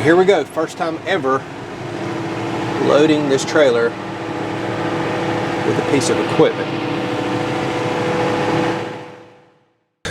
here we go. First time ever loading this trailer with a piece of equipment.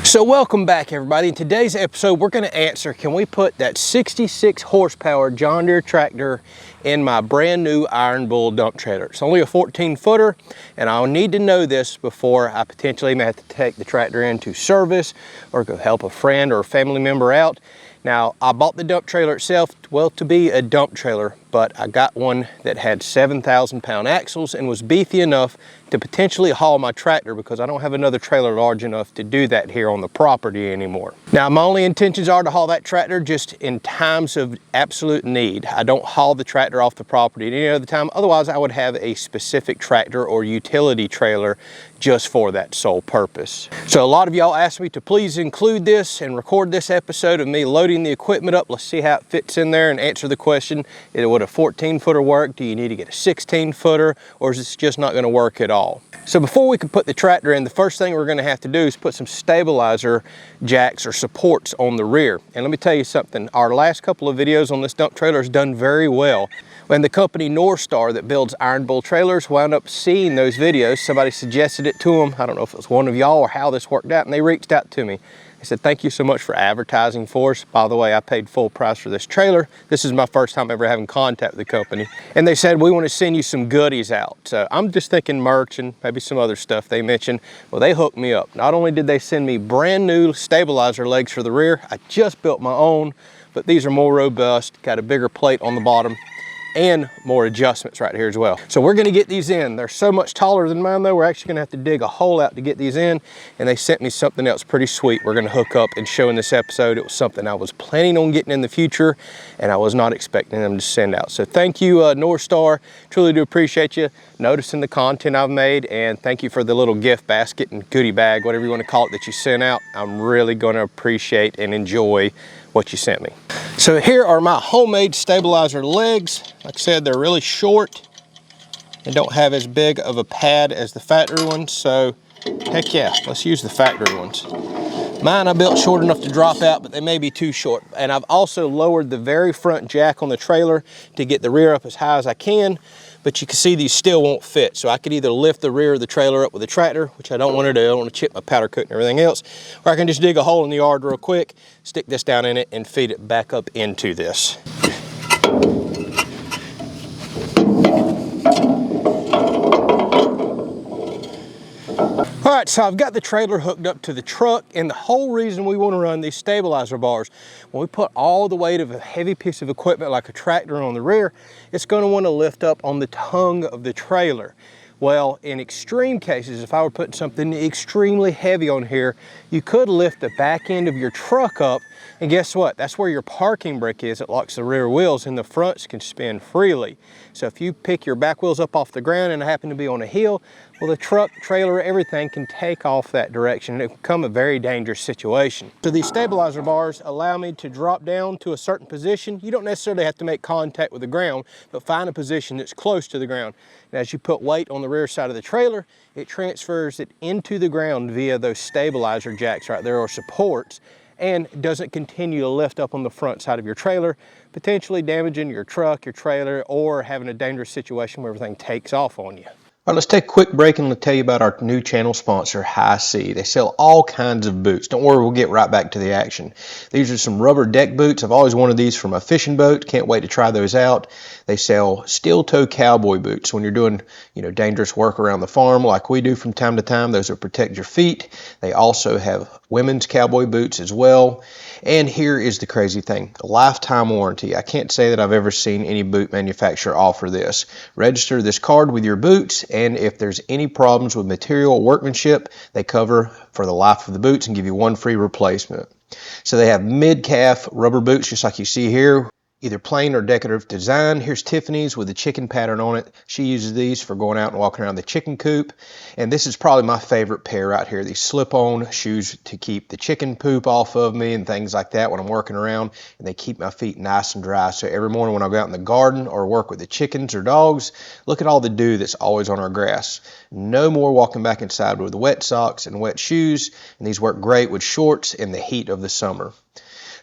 So welcome back, everybody. In today's episode, we're going to answer, can we put that 66 horsepower John Deere tractor in my brand new Iron Bull dump trailer? It's only a 14-footer, and I'll need to know this before I potentially may have to take the tractor into service or go help a friend or a family member out. Now, I bought the dump trailer itself, well, to be a dump trailer, but I got one that had 7,000-pound axles and was beefy enough to potentially haul my tractor because I don't have another trailer large enough to do that here on the property anymore. Now, my only intentions are to haul that tractor just in times of absolute need. I don't haul the tractor off the property at any other time. Otherwise, I would have a specific tractor or utility trailer just for that sole purpose. So a lot of y'all asked me to please include this and record this episode of me loading the equipment up. Let's see how it fits in there and answer the question, would a 14-footer work? Do you need to get a 16-footer, or is this just not going to work at all? So before we can put the tractor in, the first thing we're going to have to do is put some stabilizer jacks or supports on the rear. And let me tell you something, our last couple of videos on this dump trailer has done very well. When the company Norstar that builds Iron Bull trailers wound up seeing those videos, somebody suggested it to them. I don't know if it was one of y'all or how this worked out, and they reached out to me. They said, thank you so much for advertising for us. By the way, I paid full price for this trailer. This is my first time ever having contact with the company. And they said, we want to send you some goodies out. So I'm just thinking merch and maybe some other stuff they mentioned. Well, they hooked me up. Not only did they send me brand new stabilizer legs for the rear, I just built my own, but these are more robust, got a bigger plate on the bottom, and more adjustments right here as well. So we're gonna get these in. They're so much taller than mine though, we're actually gonna have to dig a hole out to get these in, and they sent me something else pretty sweet we're gonna hook up and show in this episode. It was something I was planning on getting in the future, and I was not expecting them to send out. So thank you, Norstar. Truly do appreciate you noticing the content I've made, and thank you for the little gift basket and goodie bag, whatever you wanna call it, that you sent out. I'm really gonna appreciate and enjoy what you sent me. So here are my homemade stabilizer legs. Like I said, they're really short and don't have as big of a pad as the factory ones, so heck yeah, let's use the factory ones. Mine I built short enough to drop out, but they may be too short. And I've also lowered the very front jack on the trailer to get the rear up as high as I can, but you can see these still won't fit. So I could either lift the rear of the trailer up with a tractor, which I don't want to do, I don't want to chip my powder coat and everything else, or I can just dig a hole in the yard real quick, stick this down in it, and feed it back up into this. All right, so I've got the trailer hooked up to the truck, and the whole reason we want to run these stabilizer bars, when we put all the weight of a heavy piece of equipment like a tractor on the rear, it's going to want to lift up on the tongue of the trailer. Well, in extreme cases, if I were putting something extremely heavy on here, you could lift the back end of your truck up, and guess what? That's where your parking brake is. It locks the rear wheels, and the fronts can spin freely. So if you pick your back wheels up off the ground and happen to be on a hill, well, the truck, trailer, everything can take off that direction, and it can become a very dangerous situation. So these stabilizer bars allow me to drop down to a certain position. You don't necessarily have to make contact with the ground, but find a position that's close to the ground. And as you put weight on the rear side of the trailer, it transfers it into the ground via those stabilizer jacks right there, or supports, and doesn't continue to lift up on the front side of your trailer, potentially damaging your truck, your trailer, or having a dangerous situation where everything takes off on you. All right, let's take a quick break and tell you about our new channel sponsor, HISEA. They sell all kinds of boots. Don't worry, we'll get right back to the action. These are some rubber deck boots. I've always wanted these from a fishing boat. Can't wait to try those out. They sell steel-toe cowboy boots when you're doing, dangerous work around the farm like we do from time to time. Those will protect your feet. They also have women's cowboy boots as well. And here is the crazy thing, a lifetime warranty. I can't say that I've ever seen any boot manufacturer offer this. Register this card with your boots, and if there's any problems with material or workmanship, they cover for the life of the boots and give you one free replacement. So they have mid-calf rubber boots just like you see here, either plain or decorative design. Here's Tiffany's with the chicken pattern on it. She uses these for going out and walking around the chicken coop. And this is probably my favorite pair right here, these slip-on shoes to keep the chicken poop off of me and things like that when I'm working around, and they keep my feet nice and dry. So every morning when I go out in the garden or work with the chickens or dogs, look at all the dew that's always on our grass. No more walking back inside with wet socks and wet shoes, and these work great with shorts in the heat of the summer.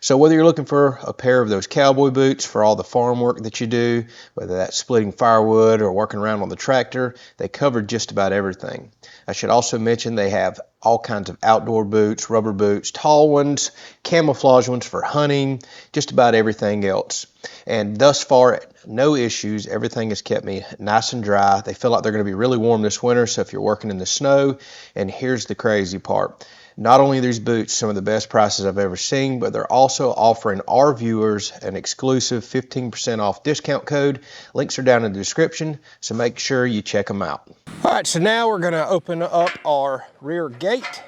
So whether you're looking for a pair of those cowboy boots for all the farm work that you do, whether that's splitting firewood or working around on the tractor, they cover just about everything. I should also mention they have all kinds of outdoor boots, rubber boots, tall ones, camouflage ones for hunting, just about everything else. And thus far, no issues. Everything has kept me nice and dry. They feel like they're going to be really warm this winter, so if you're working in the snow, and here's the crazy part. Not only are these boots some of the best prices I've ever seen, but they're also offering our viewers an exclusive 15% off discount code. Links are down in the description, so make sure you check them out. All right, so now we're going to open up our rear gate.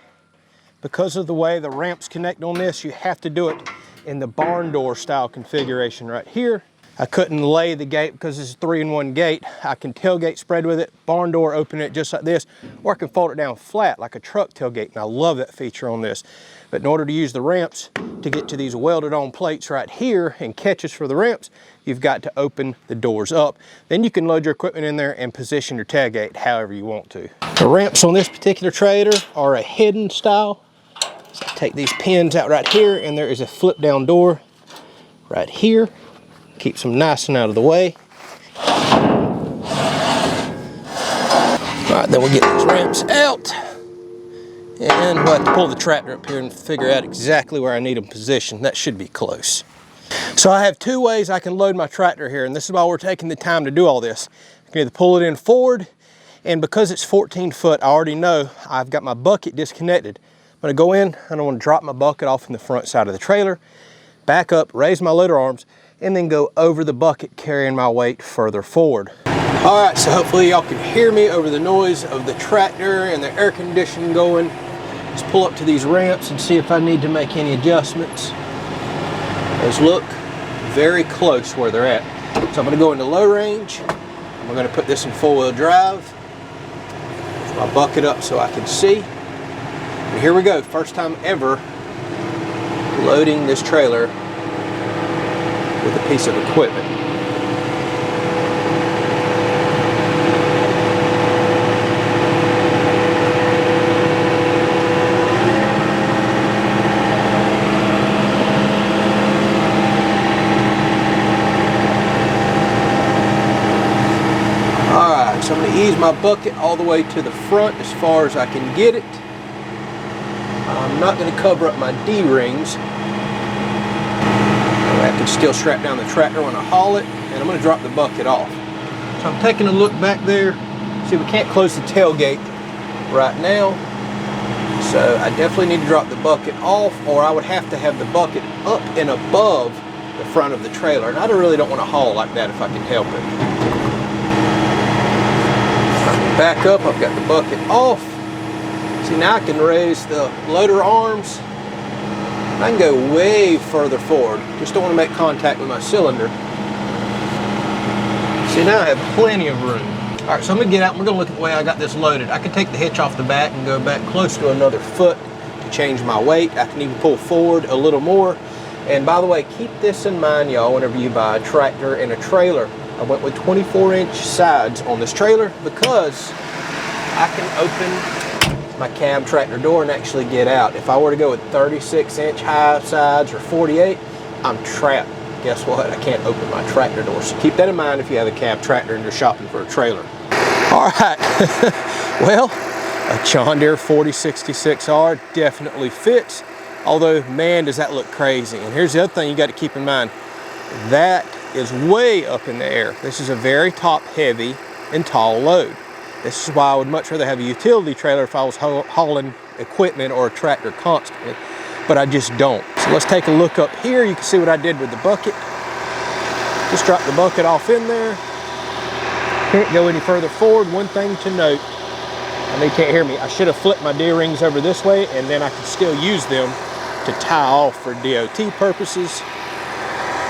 Because of the way the ramps connect on this, you have to do it in the barn door style configuration right here. I couldn't lay the gate because this is a 3-in-1 gate. I can tailgate spread with it, barn door open it just like this, or I can fold it down flat like a truck tailgate, and I love that feature on this. But in order to use the ramps to get to these welded on plates right here and catches for the ramps, you've got to open the doors up. Then you can load your equipment in there and position your tailgate however you want to. The ramps on this particular trailer are a hidden style. So I take these pins out right here, and there is a flip down door right here. Keeps them nice and out of the way. All right, then we'll get these ramps out, and we'll have to pull the tractor up here and figure out exactly where I need them positioned. That should be close. So I have two ways I can load my tractor here, and this is why we're taking the time to do all this. I can either pull it in forward, and because it's 14 foot, I already know I've got my bucket disconnected. I'm gonna go in and I wanna drop my bucket off in the front side of the trailer, back up, raise my loader arms, and then go over the bucket, carrying my weight further forward. All right, so hopefully y'all can hear me over the noise of the tractor and the air conditioning going. Let's pull up to these ramps and see if I need to make any adjustments. Those look very close where they're at. So I'm gonna go into low range. I'm gonna put this in 4-wheel drive. Lift my bucket up so I can see. And here we go, first time ever loading this trailer with a piece of equipment. Alright, so I'm going to ease my bucket all the way to the front as far as I can get it. I'm not going to cover up my D-rings. I can still strap down the tractor when I haul it, and I'm going to drop the bucket off. So I'm taking a look back there. See, we can't close the tailgate right now, so I definitely need to drop the bucket off, or I would have to have the bucket up and above the front of the trailer, and I really don't want to haul like that if I can help it. Back up, I've got the bucket off. See, now I can raise the loader arms. I can go way further forward. Just don't want to make contact with my cylinder. See, now I have plenty of room. All right, so I'm gonna get out and we're gonna look at the way I got this loaded. I can take the hitch off the back and go back close to another foot to change my weight. I can even pull forward a little more. And by the way, keep this in mind, y'all, whenever you buy a tractor and a trailer. I went with 24-inch sides on this trailer because I can open my cab tractor door and actually get out. If I were to go with 36-inch high sides or 48, I'm trapped. Guess what? I can't open my tractor door. So keep that in mind if you have a cab tractor and you're shopping for a trailer. All right. Well, a John Deere 4066R definitely fits. Although, man, does that look crazy. And here's the other thing you got to keep in mind. That is way up in the air. This is a very top-heavy and tall load. This is why I would much rather have a utility trailer if I was hauling equipment or a tractor constantly, but I just don't. So let's take a look up here. You can see what I did with the bucket. Just drop the bucket off in there. Can't go any further forward. One thing to note, I know you can't hear me, I should have flipped my D-rings over this way, and then I could still use them to tie off for DOT purposes.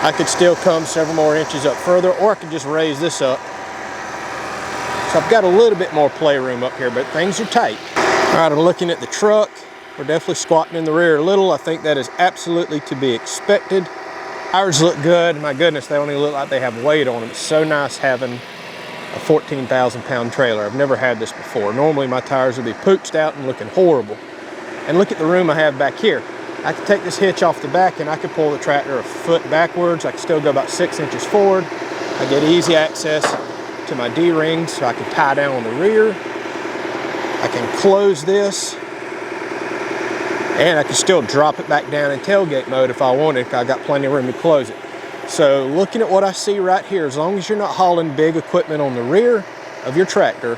I could still come several more inches up further, or I could just raise this up. So I've got a little bit more playroom up here, but things are tight. All right, I'm looking at the truck. We're definitely squatting in the rear a little. I think that is absolutely to be expected. Ours look good. My goodness, they only look like they have weight on them. It's so nice having a 14,000-pound trailer. I've never had this before. Normally my tires would be pooched out and looking horrible. And look at the room I have back here. I can take this hitch off the back and I can pull the tractor a foot backwards. I can still go about 6 inches forward. I get easy access to my D-rings so I can tie down on the rear. I can close this, and I can still drop it back down in tailgate mode if I wanted. I got plenty of room to close it. So looking at what I see right here, as long as you're not hauling big equipment on the rear of your tractor,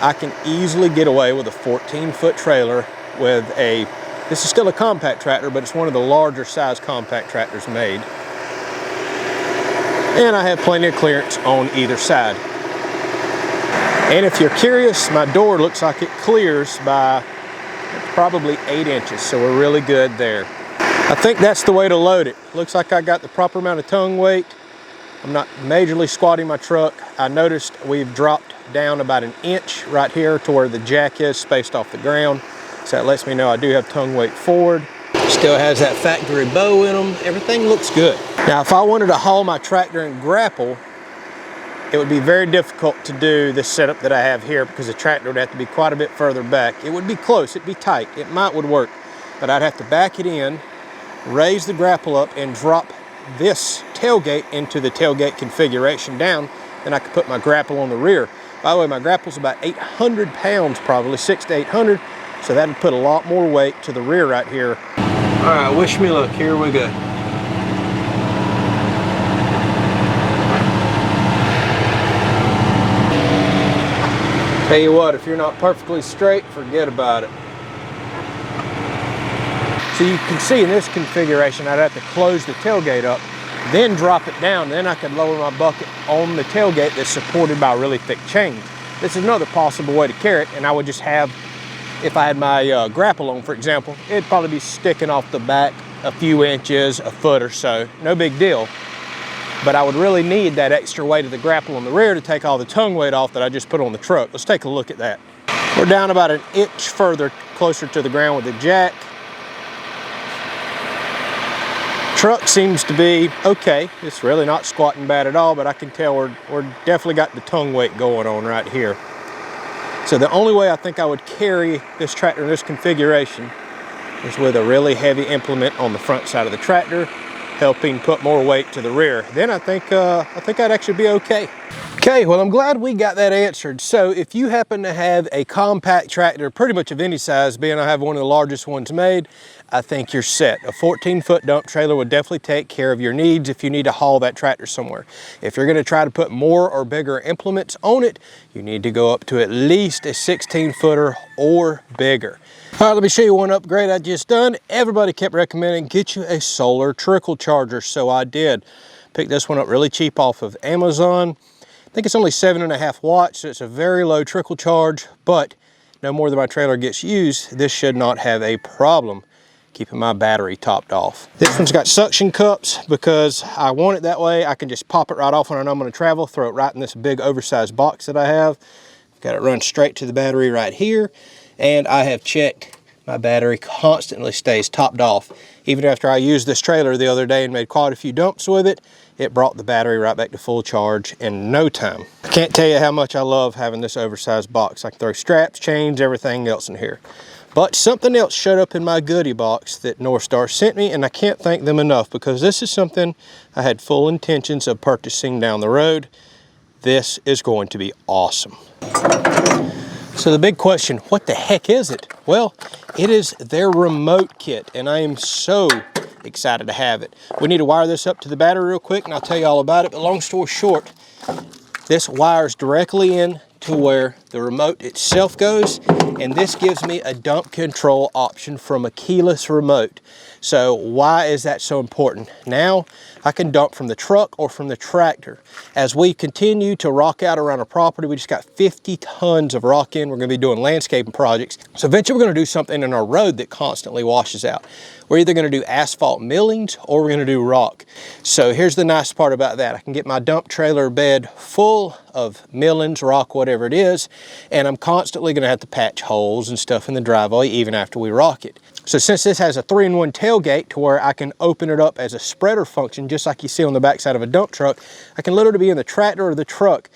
I can easily get away with a 14-foot trailer with a, this is still a compact tractor, but it's one of the larger size compact tractors made. And I have plenty of clearance on either side. And if you're curious, my door looks like it clears by probably 8 inches, so we're really good there. I think that's the way to load it. Looks like I got the proper amount of tongue weight. I'm not majorly squatting my truck. I noticed we've dropped down about 1 inch right here to where the jack is spaced off the ground. So that lets me know I do have tongue weight forward. Still has that factory bow in them. Everything looks good. Now, if I wanted to haul my tractor and grapple, it would be very difficult to do this setup that I have here because the tractor would have to be quite a bit further back. It would be close, it'd be tight, it would work, but I'd have to back it in, raise the grapple up, and drop this tailgate into the tailgate configuration down. Then I could put my grapple on the rear. By the way, my grapple's about 800 pounds probably, 600 to 800, so that would put a lot more weight to the rear right here. All right, wish me luck, here we go. Tell you what, if you're not perfectly straight, forget about it. So you can see in this configuration, I'd have to close the tailgate up, then drop it down, then I could lower my bucket on the tailgate that's supported by really thick chains. This is another possible way to carry it, and I would just have, if I had my grapple on, for example, it'd probably be sticking off the back a few inches, a foot or so, no big deal. But I would really need that extra weight of the grapple on the rear to take all the tongue weight off that I just put on the truck. Let's take a look at that. We're down about 1 inch further, closer to the ground with the jack. Truck seems to be okay. It's really not squatting bad at all, but I can tell we're definitely got the tongue weight going on right here. So the only way I think I would carry this tractor in this configuration is with a really heavy implement on the front side of the tractor, helping put more weight to the rear. Then I think I'd actually be okay. Okay, well, I'm glad we got that answered. So if you happen to have a compact tractor, pretty much of any size, being I have one of the largest ones made, I think you're set. A 14-foot dump trailer would definitely take care of your needs if you need to haul that tractor somewhere. If you're gonna try to put more or bigger implements on it, you need to go up to at least a 16-footer or bigger. All right, let me show you one upgrade I just done. Everybody kept recommending get you a solar trickle charger, so I did. Picked this one up really cheap off of Amazon. I think it's only 7.5 watts, so it's a very low trickle charge, but no more than my trailer gets used, this should not have a problem keeping my battery topped off. This one's got suction cups because I want it that way. I can just pop it right off when I know I'm gonna travel, throw it right in this big oversized box that I have. Got it run straight to the battery right here. And I have checked, my battery constantly stays topped off. Even after I used this trailer the other day and made quite a few dumps with it, it brought the battery right back to full charge in no time. I can't tell you how much I love having this oversized box. I can throw straps, chains, everything else in here. But something else showed up in my goodie box that Norstar sent me, and I can't thank them enough because this is something I had full intentions of purchasing down the road. This is going to be awesome. So the big question, what the heck is it? Well, it is their remote kit, and I am so excited to have it. We need to wire this up to the battery real quick, and I'll tell you all about it, but long story short, this wires directly in to where the remote itself goes, and this gives me a dump control option from a keyless remote. So why is that so important? Now I can dump from the truck or from the tractor. As we continue to rock out around a property, we just got 50 tons of rock in. We're gonna be doing landscaping projects. So eventually we're gonna do something in our road that constantly washes out. We're either gonna do asphalt millings or we're gonna do rock. So here's the nice part about that. I can get my dump trailer bed full of millings, rock, whatever it is, and I'm constantly gonna have to patch holes and stuff in the driveway even after we rock it. So since this has a 3-in-1 tailgate to where I can open it up as a spreader function, just like you see on the backside of a dump truck, I can literally be in the tractor or the truck,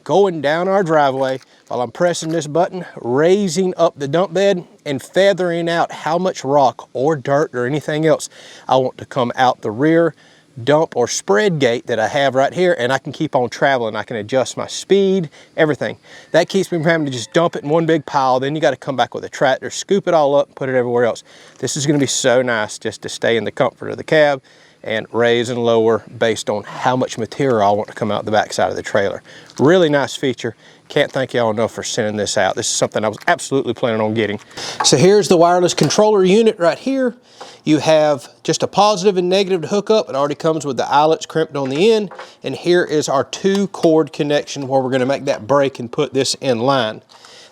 going down our driveway while I'm pressing this button, raising up the dump bed and feathering out how much rock or dirt or anything else I want to come out the rear dump or spread gate that I have right here, and I can keep on traveling. I can adjust my speed, everything. That keeps me from having to just dump it in one big pile. Then you got to come back with a tractor, scoop it all up, put it everywhere else. This is going to be so nice just to stay in the comfort of the cab and raise and lower based on how much material I want to come out the back side of the trailer. Really nice feature. Can't thank y'all enough for sending this out. This is something I was absolutely planning on getting. So here's the wireless controller unit right here. You have just a positive and negative to hook up. It already comes with the eyelets crimped on the end. And here is our 2-cord connection where we're going to make that break and put this in line.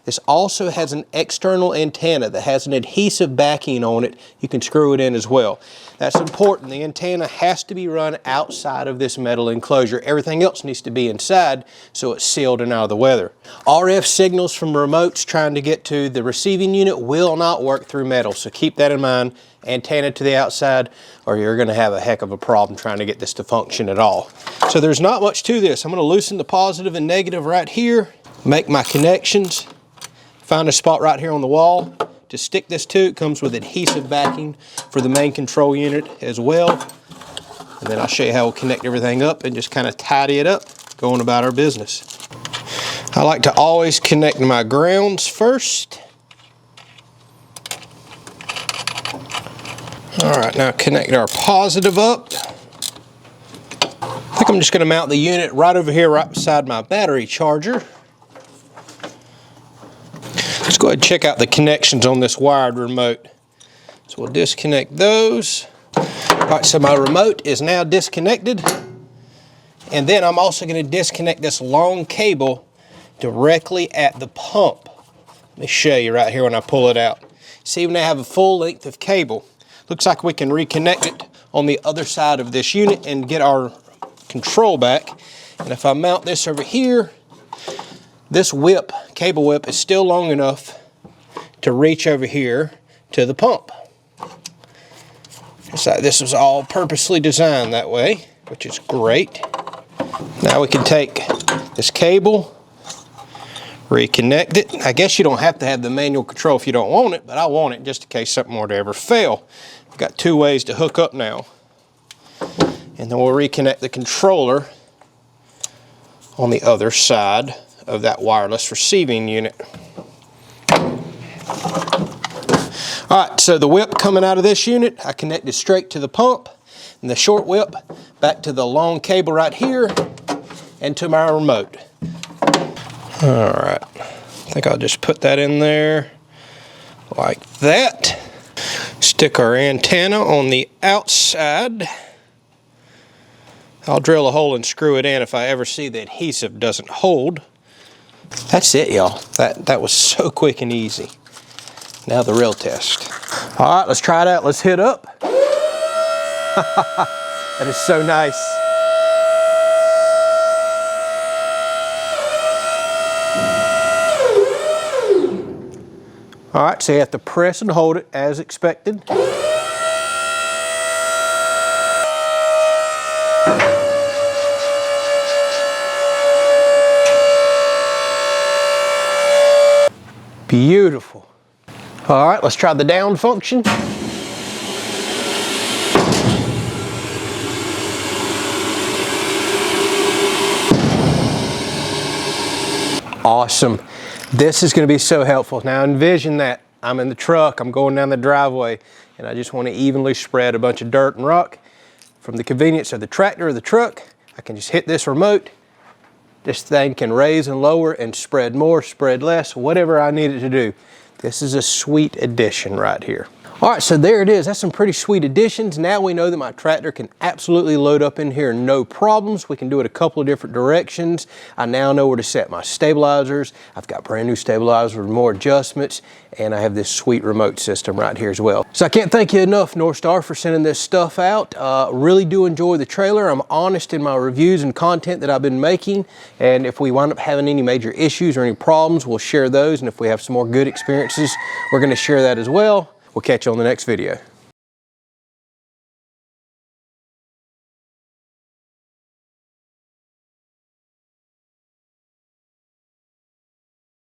This also has an external antenna that has an adhesive backing on it. You can screw it in as well. That's important. The antenna has to be run outside of this metal enclosure. Everything else needs to be inside so it's sealed and out of the weather. RF signals from remotes trying to get to the receiving unit will not work through metal, so keep that in mind. Antenna to the outside, or you're going to have a heck of a problem trying to get this to function at all. So there's not much to this. I'm going to loosen the positive and negative right here, make my connections. Find a spot right here on the wall to stick this to. It comes with adhesive backing for the main control unit as well. And then I'll show you how we'll connect everything up and just kind of tidy it up, going about our business. I like to always connect my grounds first. All right, now connect our positive up. I think I'm just going to mount the unit right over here, right beside my battery charger. Let's go ahead and check out the connections on this wired remote. So we'll disconnect those. All right, so my remote is now disconnected. And then I'm also going to disconnect this long cable directly at the pump. Let me show you right here when I pull it out. See, when I have a full length of cable, looks like we can reconnect it on the other side of this unit and get our control back. And if I mount this over here, this whip, cable whip, is still long enough to reach over here to the pump. So this was all purposely designed that way, which is great. Now we can take this cable, reconnect it. I guess you don't have to have the manual control if you don't want it, but I want it just in case something were to ever fail. I've got 2 ways to hook up now. And then we'll reconnect the controller on the other side of that wireless receiving unit. All right, so the whip coming out of this unit, I connected straight to the pump, and the short whip back to the long cable right here and to my remote. All right, I think I'll just put that in there like that. Stick our antenna on the outside. I'll drill a hole and screw it in if I ever see the adhesive doesn't hold. That's it, y'all. That was so quick and easy. Now the real test. All right, let's try it out. Let's hit up. That is so nice. All right, so you have to press and hold it as expected. Beautiful. All right, let's try the down function. Awesome. This is going to be so helpful. Now envision that I'm in the truck, I'm going down the driveway, and I just want to evenly spread a bunch of dirt and rock. From the convenience of the tractor or the truck, I can just hit this remote. This thing can raise and lower and spread more, spread less, whatever I need it to do. This is a sweet addition right here. All right, so there it is. That's some pretty sweet additions. Now we know that my tractor can absolutely load up in here, no problems. We can do it a couple of different directions. I now know where to set my stabilizers. I've got brand new stabilizers with more adjustments, and I have this sweet remote system right here as well. So I can't thank you enough, Norstar, for sending this stuff out. Really do enjoy the trailer. I'm honest in my reviews and content that I've been making, and if we wind up having any major issues or any problems, we'll share those, and if we have some more good experiences, we're gonna share that as well. We'll catch you on the next video.